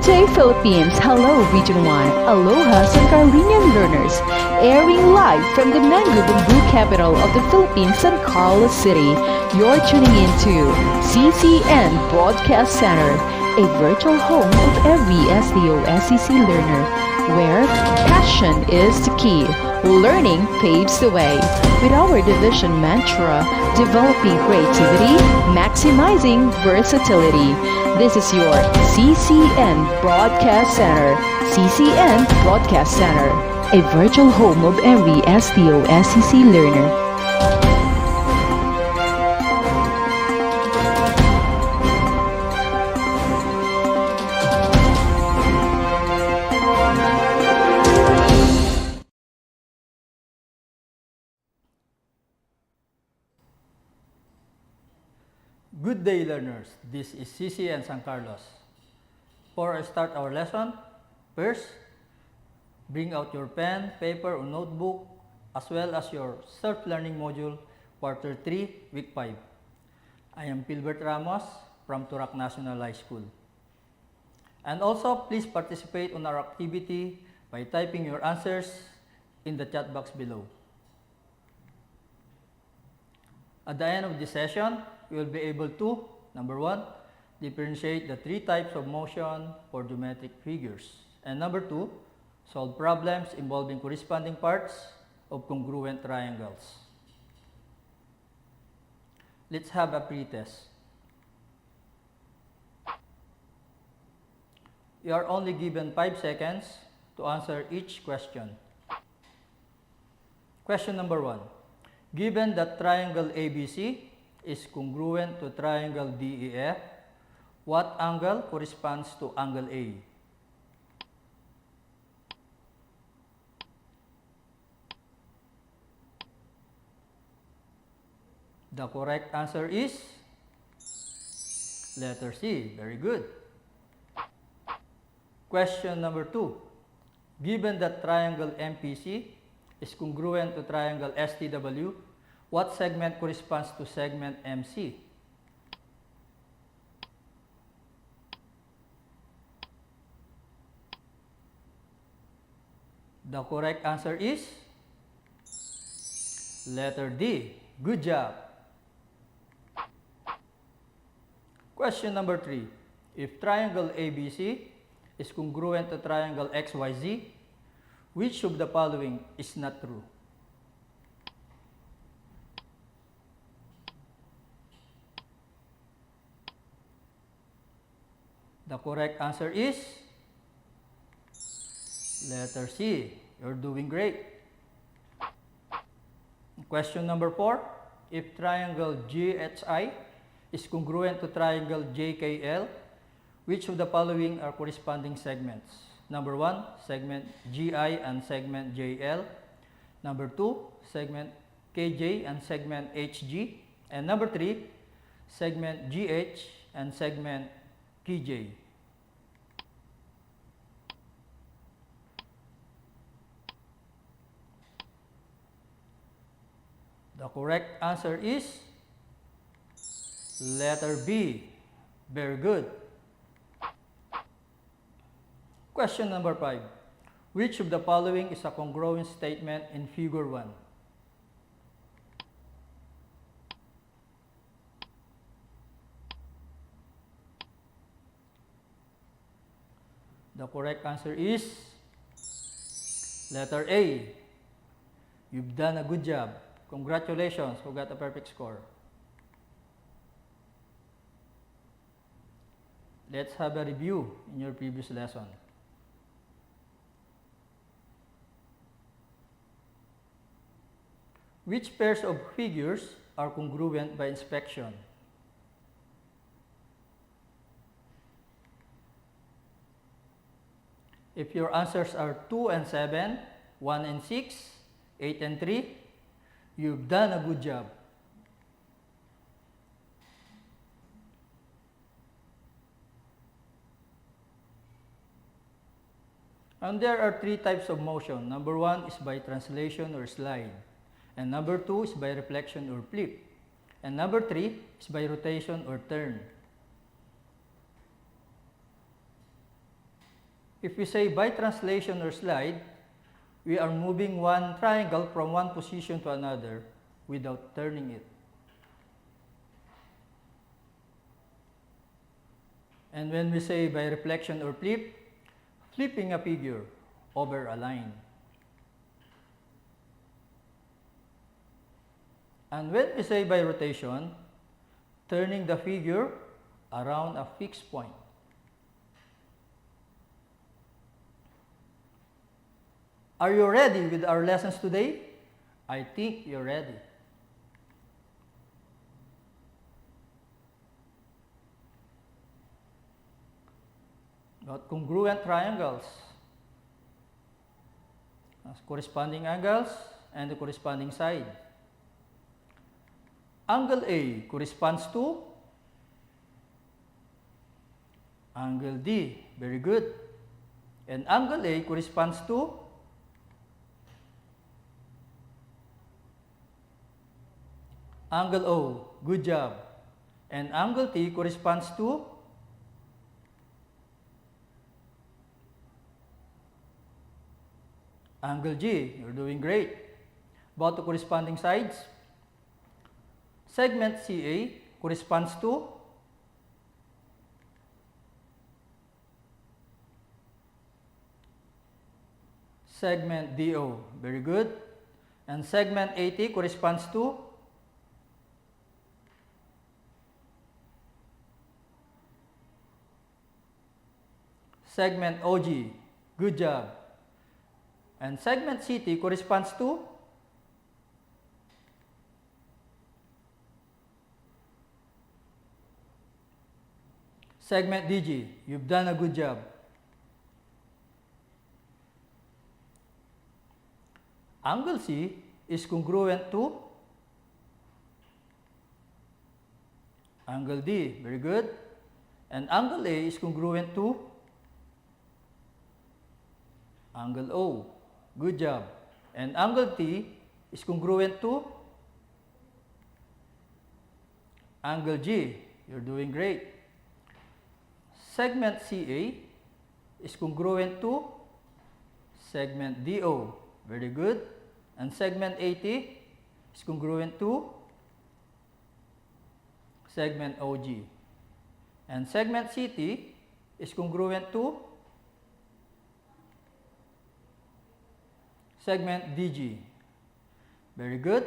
Good day, Philippines. Hello, Region 1. Aloha, San Carlinian learners. Airing live from the mango bamboo capital of the Philippines, San Carlos City. You're tuning in to CCN Broadcast Center, a virtual home of every SDO-SEC learner, where passion is the key. Learning paves the way. With our division mantra, developing creativity, maximizing versatility. This is your CCN Broadcast Center. CCN Broadcast Center, a virtual home of every SDO-SEC learner. Good day, learners. This is CCN San Carlos. Before I start our lesson, first, bring out your pen, paper, or notebook, as well as your self-learning module, Quarter 3, Week 5. I am Philbert Ramos from Turak National High School. And also, please participate on our activity by typing your answers in the chat box below. At the end of this session, you will be able to, number 1, differentiate the 3 types of motion for geometric figures. And number 2, solve problems involving corresponding parts of congruent triangles. Let's have a pre-test. You are only given 5 seconds to answer each question. Question number 1. Given that triangle ABC is congruent to triangle DEF, what angle corresponds to angle A? The correct answer is letter C. Very good. Question number 2. Given that triangle MPC is congruent to triangle STW, what segment corresponds to segment MC? The correct answer is letter D. Good job. Question number 3. If triangle ABC is congruent to triangle XYZ, which of the following is not true? The correct answer is letter C. You're doing great. Question number 4. If triangle GHI is congruent to triangle JKL, which of the following are corresponding segments? Number 1, segment GI and segment JL. Number 2, segment KJ and segment HG. And number 3, segment GH and segment KJ. The correct answer is letter B. Very good. Question number 5. Which of the following is a congruent statement in figure 1? The correct answer is letter A. You've done a good job. Congratulations, who got a perfect score. Let's have a review in your previous lesson. Which pairs of figures are congruent by inspection? If your answers are 2 and 7, 1 and 6, 8 and 3, you've done a good job. And there are 3 types of motion. Number 1 is by translation or slide. And number 2 is by reflection or flip. And number 3 is by rotation or turn. If we say by translation or slide, we are moving one triangle from one position to another without turning it. And when we say by reflection or flip, flipping a figure over a line. And when we say by rotation, turning the figure around a fixed point. Are you ready with our lessons today? I think you're ready. Got congruent triangles, corresponding angles, and the corresponding side. Angle A corresponds to angle D. Very good. And angle A corresponds to angle O. Good job. And angle T corresponds to angle G. You're doing great. About the corresponding sides. Segment CA corresponds to segment DO. Very good. And segment AT corresponds to segment OG. Good job. And segment CT corresponds to segment DG. You've done a good job. Angle C is congruent to angle D. Very good. And angle A is congruent to angle O. Good job. And angle T is congruent to angle G. You're doing great. Segment CA is congruent to segment DO. Very good. And segment AT is congruent to segment OG. And segment CT is congruent to segment DG. Very good.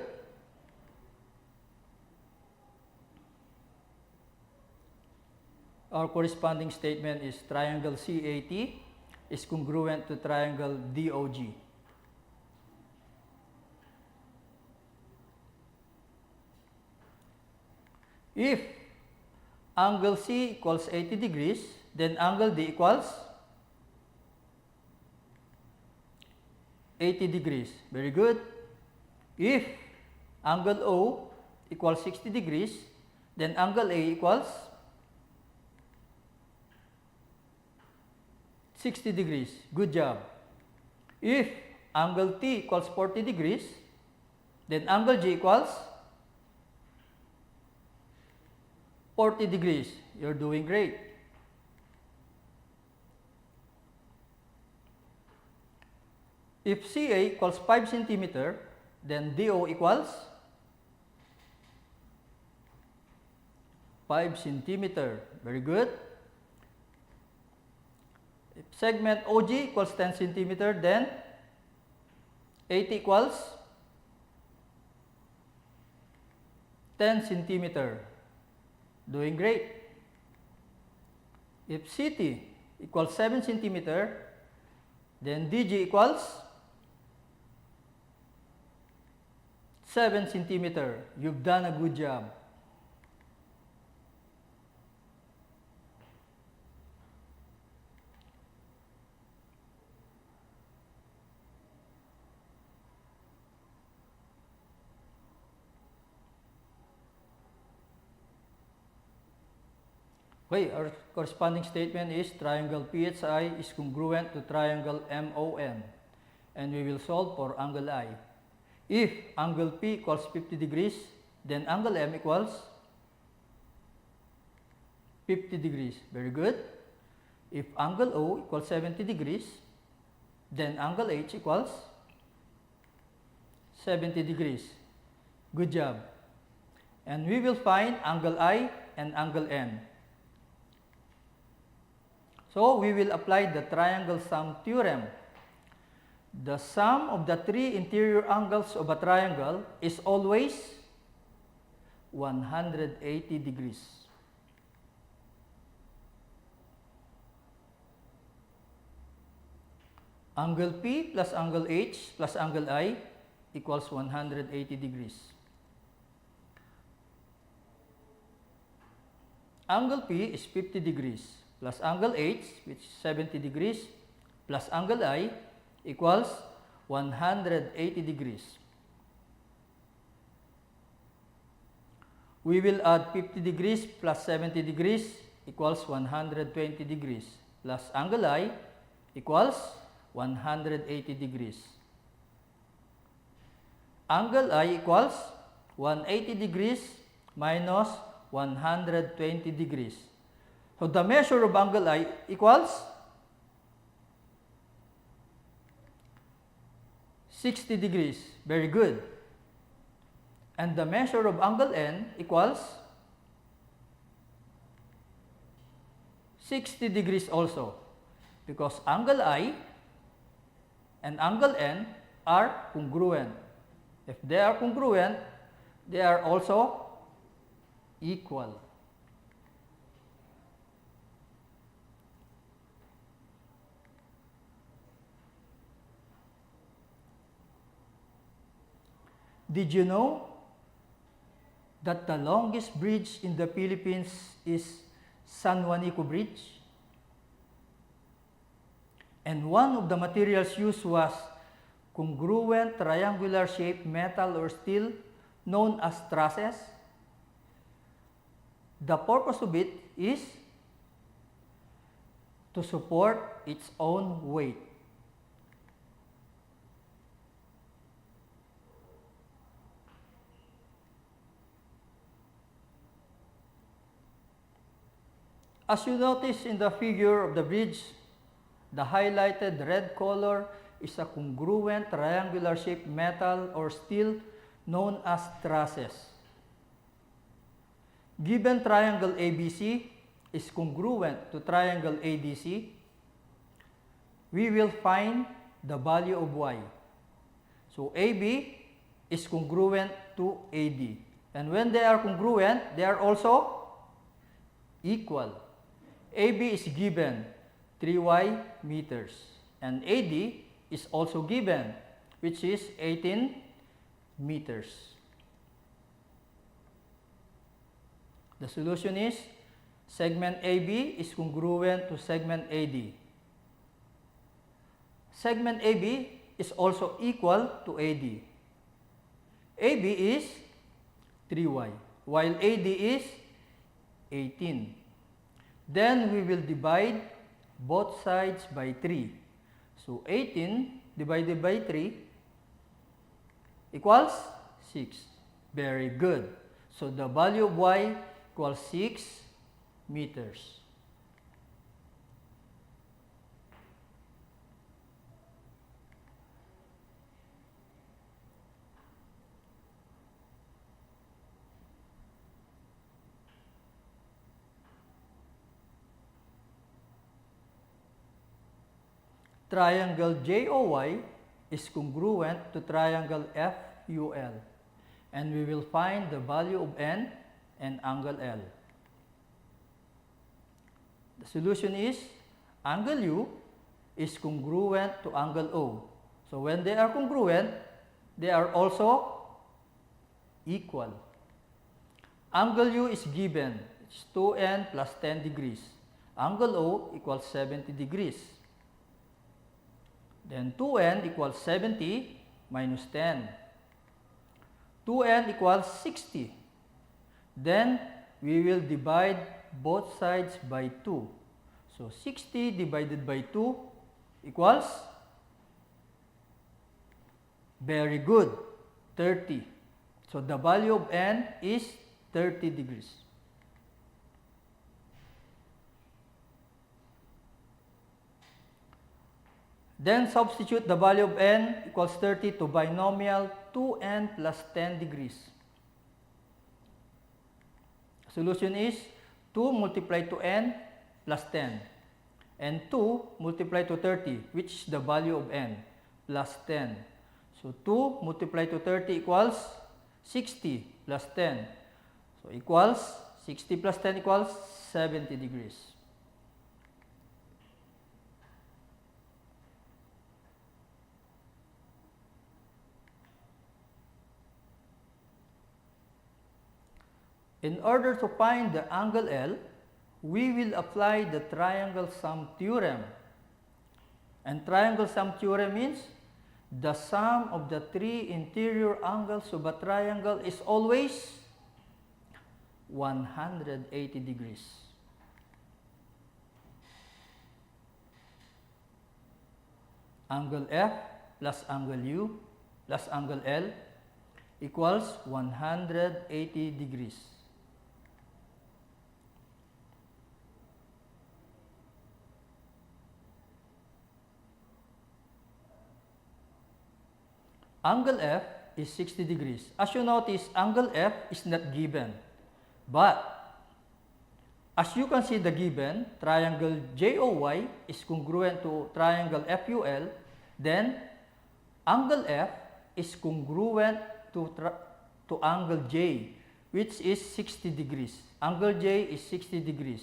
Our corresponding statement is triangle CAT is congruent to triangle DOG. If angle C equals 80 degrees, then angle D equals 80 degrees. Very good. If angle O equals 60 degrees, then angle A equals 60 degrees. Good job. If angle T equals 40 degrees, then angle G equals 40 degrees. You're doing great. If CA equals 5 centimeter, then DO equals 5 centimeter. Very good. If segment OG equals 10 centimeter, then AT equals 10 centimeter. Doing great. If CT equals 7 centimeter, then DG equals 7 centimeter. You've done a good job. Okay, our corresponding statement is triangle PHI is congruent to triangle MOM, and we will solve for angle I. If angle P equals 50 degrees, then angle M equals 50 degrees. Very good. If angle O equals 70 degrees, then angle H equals 70 degrees. Good job. And we will find angle I and angle N. So we will apply the triangle sum theorem. The sum of the three interior angles of a triangle is always 180 degrees. Angle P plus angle H plus angle I equals 180 degrees. Angle P is 50 degrees plus angle H, which is 70 degrees, plus angle I equals 180 degrees. We will add 50 degrees plus 70 degrees equals 120 degrees, plus angle I equals 180 degrees. Angle I equals 180 degrees minus 120 degrees. So the measure of angle I equals 60 degrees. Very good. And the measure of angle N equals 60 degrees also, because angle I and angle N are congruent. If they are congruent, they are also equal. Did you know that the longest bridge in the Philippines is San Juanico Bridge? And one of the materials used was congruent triangular shaped metal or steel known as trusses. The purpose of it is to support its own weight. As you notice in the figure of the bridge, the highlighted red color is a congruent triangular shaped metal or steel known as trusses. Given triangle ABC is congruent to triangle ADC, we will find the value of y. So AB is congruent to AD. And when they are congruent, they are also equal. AB is given 3y meters and AD is also given, which is 18 meters. The solution is segment AB is congruent to segment AD. Segment AB is also equal to AD. AB is 3y, while AD is 18. Then we will divide both sides by 3. So 18 divided by 3 equals 6. Very good. So the value of y equals 6 meters. Triangle JOY is congruent to triangle FUL, and we will find the value of N and angle L. The solution is angle U is congruent to angle O. So when they are congruent, they are also equal. Angle U is given, it's 2n plus 10 degrees. Angle O equals 70 degrees. Then 2n equals 70 minus 10. 2n equals 60. Then we will divide both sides by 2. So 60 divided by 2 equals, very good, 30. So the value of N is 30 degrees. Then substitute the value of n equals 30 to binomial 2n plus 10 degrees. Solution is 2 multiplied to n plus 10 and 2 multiplied to 30, which is the value of n, plus 10. So 2 multiplied to 30 equals 60 plus 10. So equals 60 plus 10 equals 70 degrees. In order to find the angle L, we will apply the triangle sum theorem. And triangle sum theorem means the sum of the three interior angles of a triangle is always 180 degrees. Angle F plus angle U plus angle L equals 180 degrees. Angle F is 60 degrees. As you notice, angle F is not given. But, as you can see the given, triangle JOY is congruent to triangle FUL, then angle F is congruent to angle J, which is 60 degrees. Angle J is 60 degrees.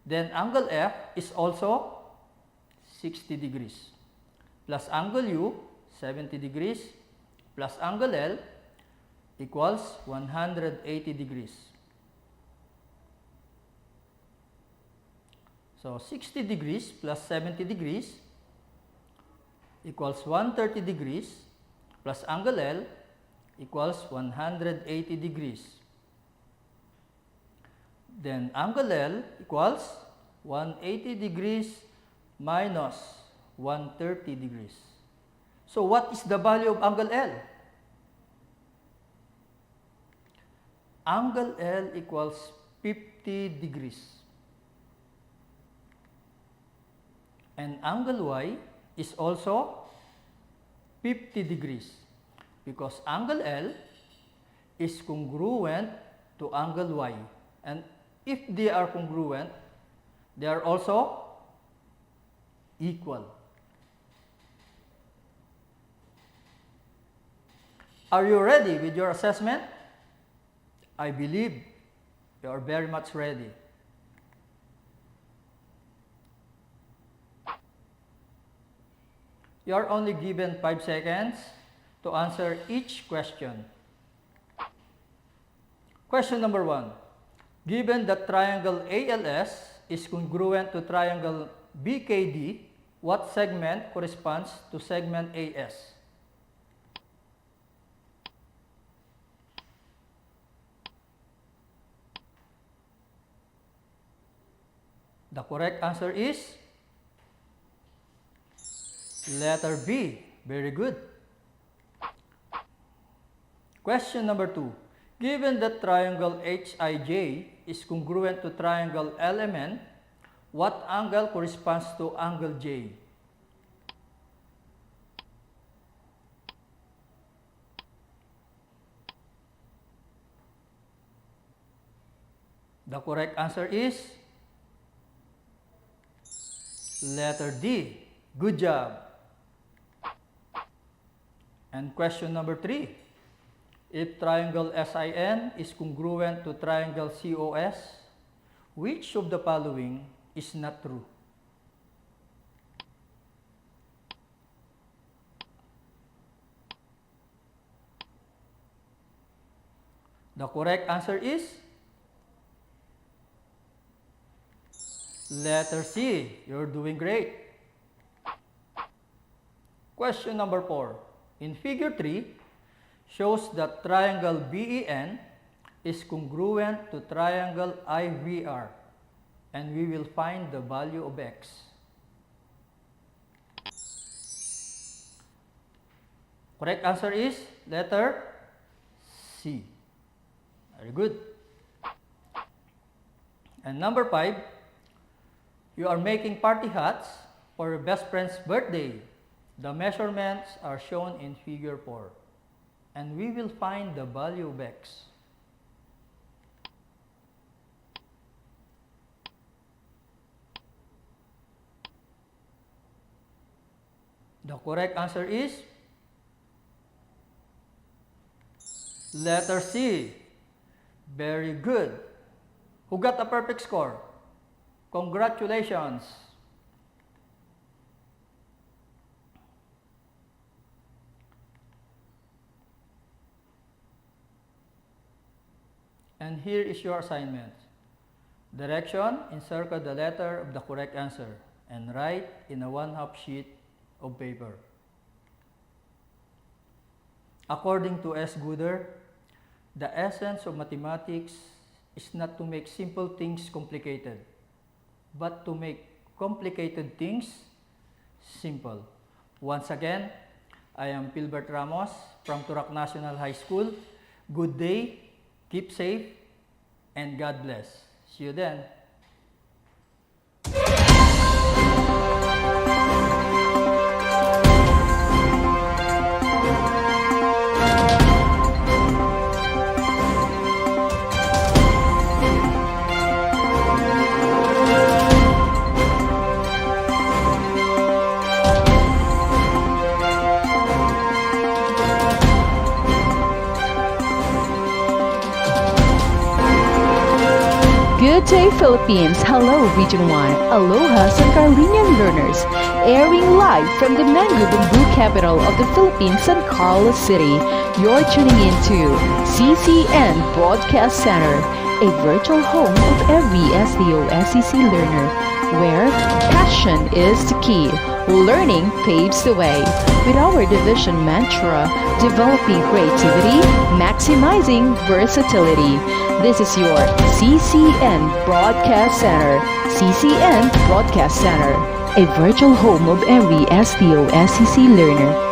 Then angle F is also 60 degrees. Plus angle U, 70 degrees. Plus angle L equals 180 degrees. So 60 degrees plus 70 degrees equals 130 degrees plus angle L equals 180 degrees. Then angle L equals 180 degrees minus 130 degrees. So what is the value of angle L? Angle L equals 50 degrees. And angle Y is also 50 degrees because angle L is congruent to angle Y. And if they are congruent, they are also equal. Are you ready with your assessment? I believe you are very much ready. You are only given 5 seconds to answer each question. Question number 1. Given that triangle ALS is congruent to triangle BKD, what segment corresponds to segment AS? The correct answer is letter B. Very good. Question number 2. Given that triangle HIJ is congruent to triangle LMN, what angle corresponds to angle J? The correct answer is letter D. Good job. And question number 3. If triangle SIN is congruent to triangle COS, which of the following is not true? The correct answer is letter C. You're doing great. Question number 4. In figure 3, shows that triangle BEN is congruent to triangle IVR, and we will find the value of X. Correct answer is letter C. Very good. And number 5, you are making party hats for your best friend's birthday. The measurements are shown in figure 4, and we will find the value of x. The correct answer is letter C. Very good. Who got a perfect score? Congratulations. And here is your assignment. Direction, encircle the letter of the correct answer and write in a 1/2 sheet of paper. According to S. Gooder, the essence of mathematics is not to make simple things complicated, but to make complicated things simple. Once again, I am Philbert Ramos from Turak National High School. Good day, keep safe, and God bless. See you then. Good day, Philippines. Hello, Region 1. Aloha, San Carlinian learners. Airing live from the mango bamboo capital of the Philippines, San Carlos City. You're tuning in to CCN Broadcast Center, a virtual home of every SDO-SEC learner, where passion is the key. Learning paves the way. With our division mantra, developing creativity, maximizing versatility. This is your CCN Broadcast Center. CCN Broadcast Center, a virtual home of every SDO-SEC learner.